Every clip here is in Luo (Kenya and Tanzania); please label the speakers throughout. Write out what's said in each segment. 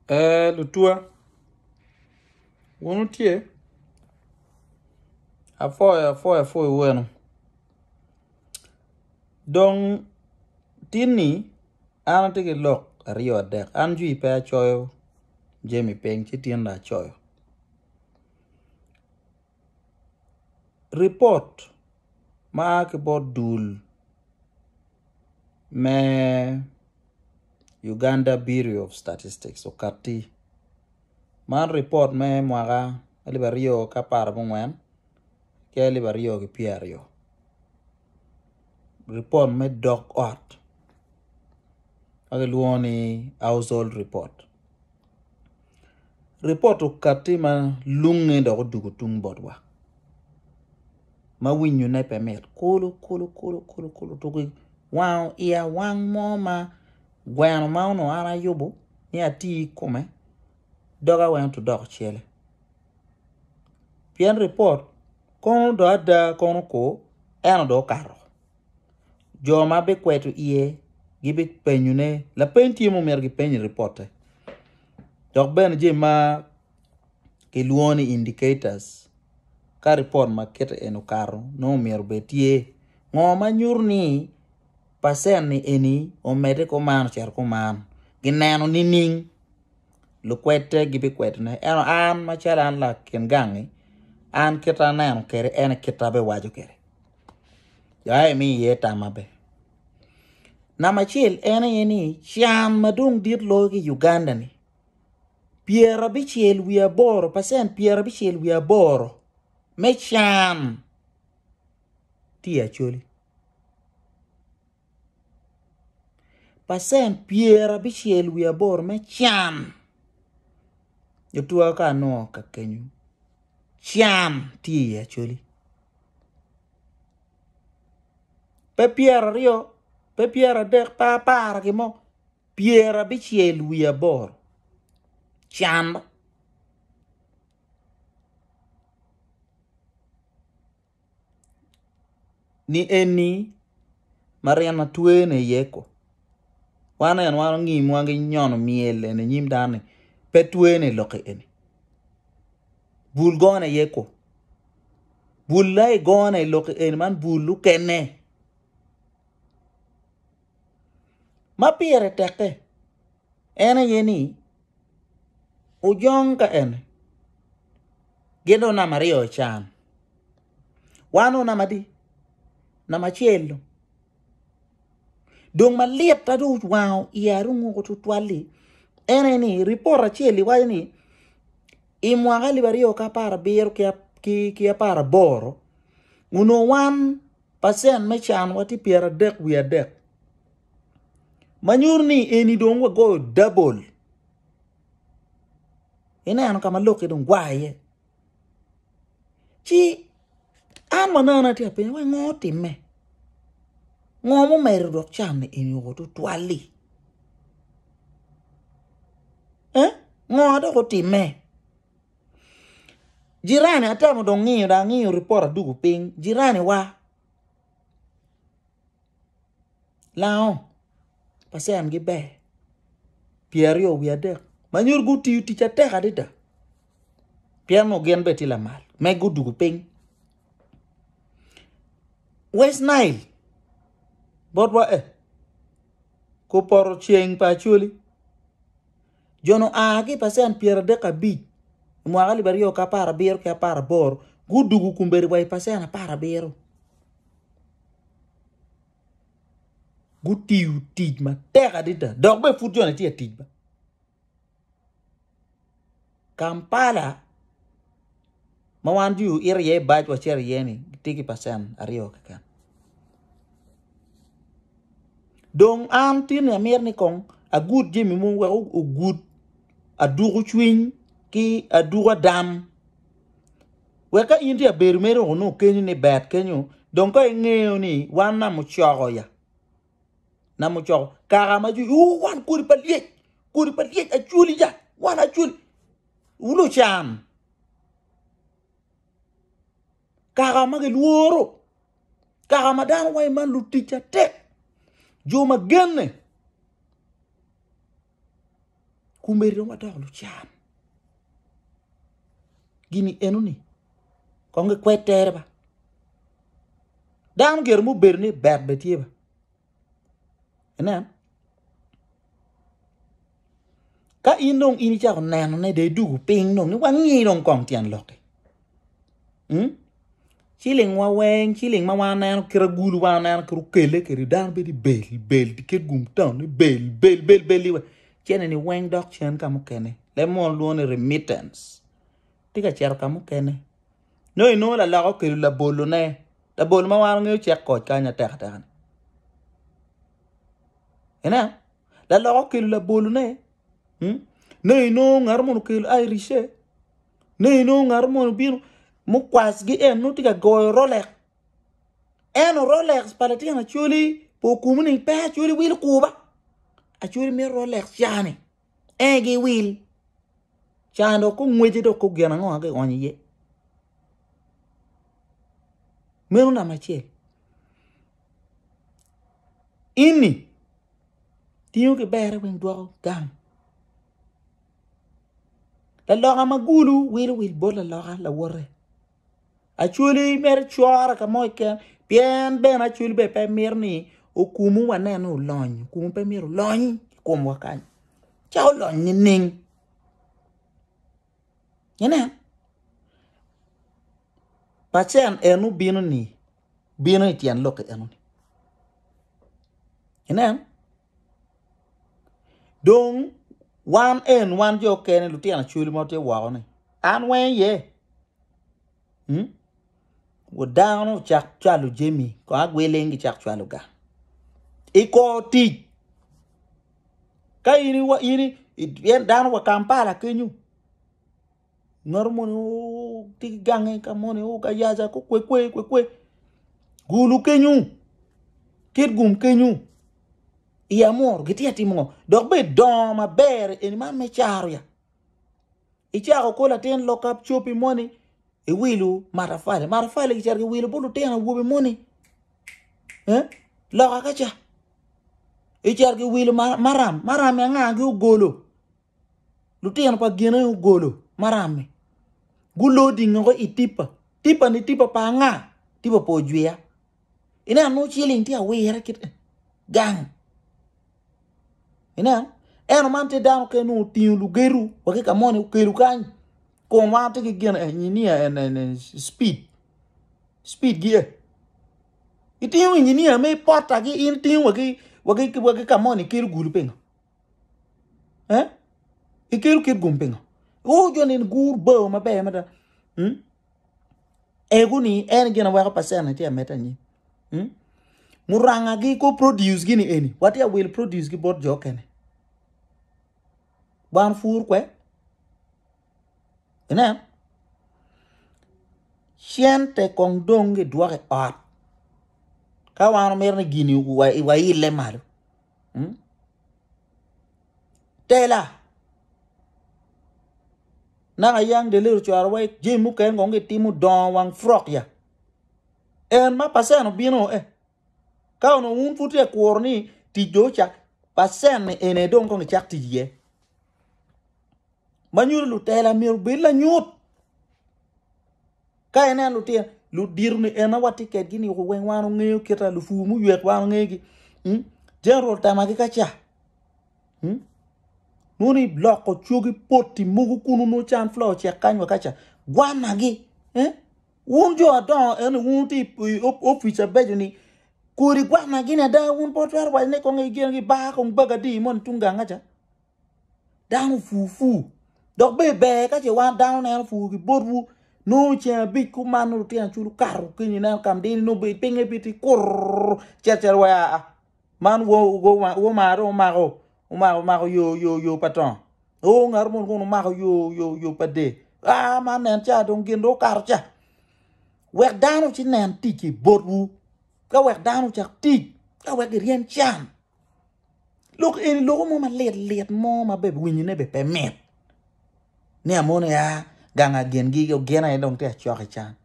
Speaker 1: Le tour. Wonu tie. Afo bueno. Donc tini ana tege lok rio dek anju ipe choyo Jamie Peng chitienda choyo. Report ma ke bod dul me Uganda Bureau of Statistics okati man report me mwaga libario kapar bungwen ke libario ke piario report me dog art ageluoni household report okati ma lunge do dugutung bodwa ma winyu ne permit kulu tuki wow ia wang mo ma gwan ma no ara yobo ni ati kome doga went to dog chele pian report kono do ada kono ko eno do karo jo ma be kwetu iye gibi penyune la penti mo mergi penyi reporte dog ben je ma ke luoni indicators ka report ma kete eno karo no mer betie ngoma nyurni pasen ni eni o mede ko man cher ko man gineno nining lu kwete gibi kwete ne eno an ma chara an la ken gangi an kita neno kere ene kitabe waju kere ya mi yeta mabe na machil ene yeni chiam madung dit logi Uganda ni piera bichiel wia boro pasen piera bichiel wia boro me chiam tia choli pasen piera bichiel wia boro me chiam yotua ka no ka kenyu chiam tia choli pe piera rio pe piera dek pa para ki mo piera bichiel wia boro chiam ni eni Mariana tuene yeko wana yan wano ngi mwangi nyono miele ne nyim dane pe tuene loke eni bul gone yeko bul lai gone loke eni man bulu kene ma piere teke ene yeni ujonga ene gendo na Mario chan wano na madi na machielo dong maliet tadu wow iaru ngo tutwali ene ni report cheli wani imwaga libario ka para bir ki para boro uno 1% mechan wati piera dek we dek manyurni eni dong go double ina ano kama loke dong gwaye chi an manana ti apen wa ngoti me ngomo mer dok cham ni eni go tutwali ngodo go time jirani atamo dong ngiyo report dugu ping jirani wa lao pasen gi be pierio wiade manyur guti ti chate kadita piano gen beti la mal me gudugu ping West Nile bodwa ko por chieng pa chuli jono agi pasen pier de kabij mo agali bario ka para bier ka para bor gudugu kumberi way pasen para biero gutiu tijma tega dita dog be fut jona ti tijba Kampala mawandu iriye baj wa cher yeni tiki pasen ario kan dong antin amer ni kong a good jimi mo wa o good aduru chwin ki aduru dam weka india bermero no kenyu ni bat kenyu dong ko ngeo ni wana mo chogo ya na mo chogo kara ma ju wan kuri paliet a chuli ja wana chuli ulo cham kara ma ge luoro kara ma dan way man lu ticha tek Juma genne kumberi wa dog lu chan gini enuni konge kwetere ba dan ger mu berni ber betie ba ena ka inong ini cha neno ne de du ping nong ni wangi nong kong tian loke chiling wa weng chiling ma wa neno kira gulu wa neno kru kele kiri dan be di bel di ket gum tan ni bel liwa chene ni weng dok chen kamu kene le mo luone remittance tika cher kamu kene no ino la ko kiri la bolu ne la bolu ma wa ngi chek ko kanya tek tek ena la ko kiri la bolu ne ne ino ngar mo kiri ay riche ne ino ngar mo binu mu kwas gi en no tika go rolex en rolex palatina chuli po kumuni pa chuli wil kuba a chuli me rolex chani gi wil chando ko ngweje do ko gena ngo ga onye ye menu na mache ini tiyo ke bere wen do gam la loga magulu wil bola loga la worre actually mer chwara ka moike bien ben actually be pe mirni o kumu wane no lony kumu pe miru lony kum wakan chao lony ni ning yana pachen enu binu ni binu itian loke enu ni yana dong one jo kene lutian actually mote wa ne an wen ye wo down chak chalu jemi ko agwelengi chak chalu ga iko ti kayini wa ini yen down wa Kampala kenyu normono ti gange kamone o ka yaza ko kwe gulu kenyu kit gum kenyu iya mor giti atimo dog be don ma ber en man me charia ichako ko la ten lock up chopi money e wilu marafale ki charge wilu bulu tena wobe money la kacha e charge wilu maram nga gi golo lu tena pa gena golo maram gulo dingo itipa ni tipa pa nga tipa po juya ina no chilling ti awere kit gang ina eno mante down ke no tin lu geru wake kamone keru kan ko ma te gen engineer and speed gear itin engineer me porta gi in tin wage kamone keru gulu penga ikeru ket gumpenga o jonen gur bo ma be mata eguni en gena wa pasana ti ameta ni muranga gi ko produce gini eni what ya will produce gi bot jokene ban fur kwe ena siente kong donge duare art ka wan merne gini wa ile malu tela na yang de lir chuar wa jimu ken ngonge timu don wang frok ya en ma pasano bino ka no un futi korni ti jocha pasen ene don kong chak ti ye manyur lu tela mir bila nyut ka ene lu tia lu dirni ena wati ket gini ko wen wanu ngeyo kita lu fu mu yet wanu ngegi general tamagi kacha nuni block ko chugi poti mugu kunu no chan flow che kanwa kacha gwana gi unjo adon ene unti officer bejuni kuri gwana gi na da un potwar wa ne ko ngi ba ko baga di mon tunga ngacha dan fufu dok be ka che wan down na fu gi borbu no che big ku manu tian chulu karu kini na kam dini no be penge biti kur cher wa man wo maro yo patron o ngar mon ko maro yo pade man nen cha don gindo kar cha wek danu chi nen tiki borbu ka wek danu cha tik ka wek rien chan look in logo mo ma let mo ma be winyi ne be pemet ne amone ya ganga gen gi yo gena e don te choke chan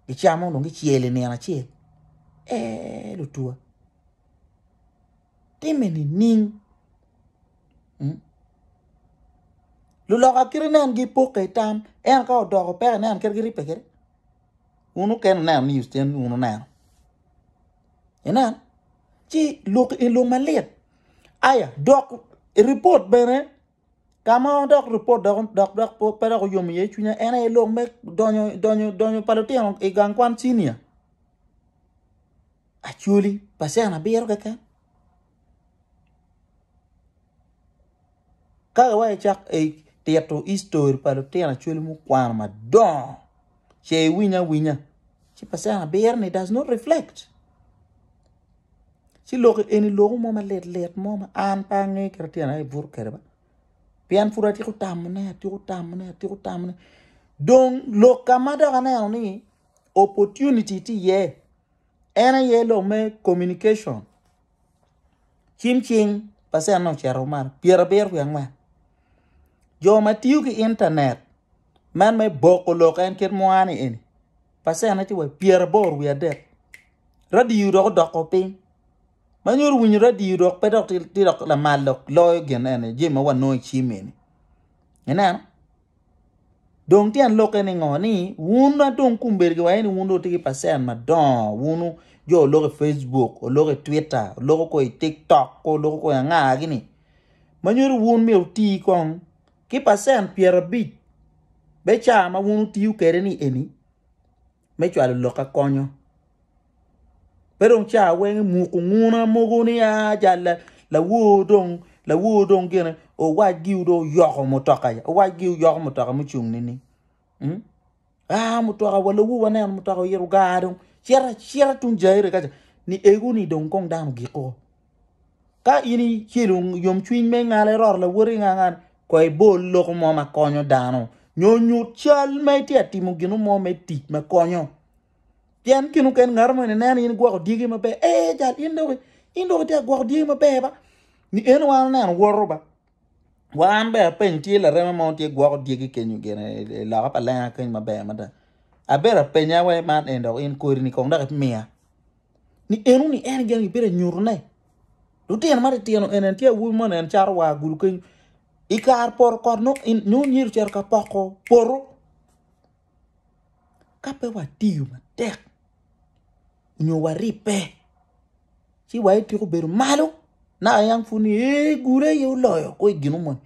Speaker 1: gi chamo no gi chiele ne na chi lu tua timeni ning lu lo ka kire nen gi poke tam en ka do pe nen ker giri pe unu ken nen news ten unu nen enan chi look in lo malet aya dok report bene kama dok report dok po pero ko yom ye chunya ena lo me donyo palotien e gang kwan senior actually pasena bier ka wa chak e tieto history palotien actually mu kwan ma don che winya chi pasena bier ni does not reflect si logo eni logo mo ma let mo ma an pa nge kretian ay bur kerba pian fura ti ko tamne donc lo kamada kana ni opportunity ti ye ena ye lo me communication chim pase no chero man pier ber ku ma jo ma tiu ki internet man me boko lo kan ket mo ani eni pase na ti we pier bor we de radio do ko pin manyor win radio do pe do ti do la malok lo gen ene je ma wano chimeni ena donc tian loke ni ngoni wuna don kumberge wa ni wundo tiki pasen ma don wunu jo loke Facebook o loke Twitter o loke ko TikTok ko loke ko nga gini manyor wun mi uti kon ki pasen pierre bit be cha ma wunu tiu kere ni eni me chwa loka konyo pero cha wen mu ko nguna mogoni ya jalla la wudong gene o wa giudo yoko motoka ya o wa giu yoko motoka mu chung ni motoka wala wu wana motoka yeru gadon shira tun jaire kaja ni egu ni don kong danu giko ka ini chilung yom chwin me ngale ror la wori ngangan ko e bol lo ko mo ma konyo dano nyonyu chal me ti atimu ginu mo me ti ma konyo tian kinu ken ngarmo ne nan yin gwa digi ma be jal indo te gwa digi ma be ba ni en wan nan woroba wan be pen ti la rema mo ti gwa digi kenyu gene la pa la ken ma be ma da abera penya we man endo in ko ni kong da mia ni enu ni en gen bere nyurne du tien ma ti no en ti wu mo en char wa gul ken ikar por korno in nu nyir cher ka poko poro kape wa tiu ma tek nyo waripe si wa ti ko ber malo na yang funi gure yo loyo ko ginu mo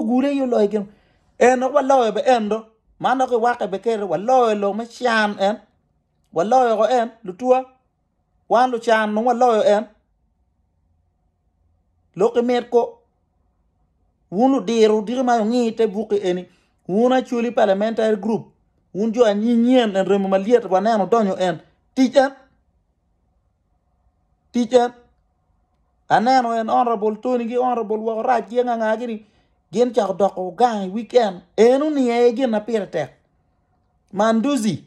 Speaker 1: gure yo loyo ginu en wa loyo be endo mano ko wa ka be kere wa loyo lo ma chan en wa loyo ko en lu tua wan lu chan no wa loyo en lo ke met ko wunu diru ma ngi te buke eni wuna chuli parliamentary group wun jo anyi nyien en remo maliet wa nano donyo en teacher anano en honorable Tony gi honorable wa raj yenga ngagini gen cha doko gang weekend enu ni e gen na pirate manduzi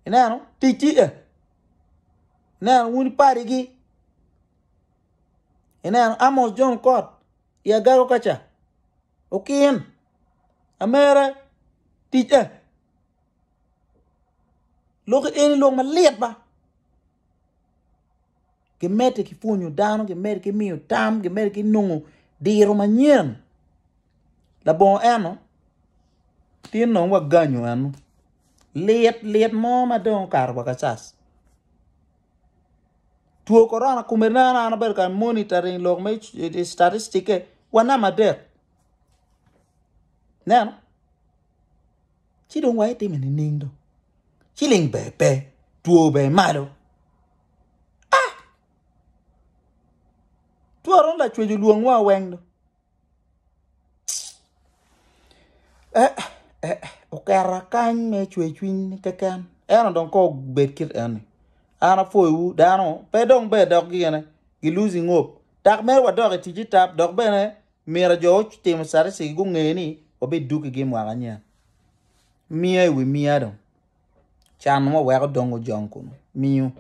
Speaker 1: enano teacher na wuni pari gi enano Amos John Court ya garo kacha okien amere teacher look eni lo maliet ba ke mete ki funyo dano ke mete ki miyo tam ke mete ki nungu diro manyen la bon eno tin no wa ganyo anu liet mo ma don kar wa kasas tuo corona kumerana na berka monitoring log me statistic wana madet nan chi don wa ite meni nindo chiling bebe tuo be malo tuaron la chweju luong wa wengdo okara kan me chwechwin kakan eno don ko betkit en ana foyu dano pe dong be dog gene gi losing hope tak mer wa dog ti tap dog bene mira jo tim sare si gu ngeni obe duki gi mwa nya mia wi mia do chan mo wa dong jonku miu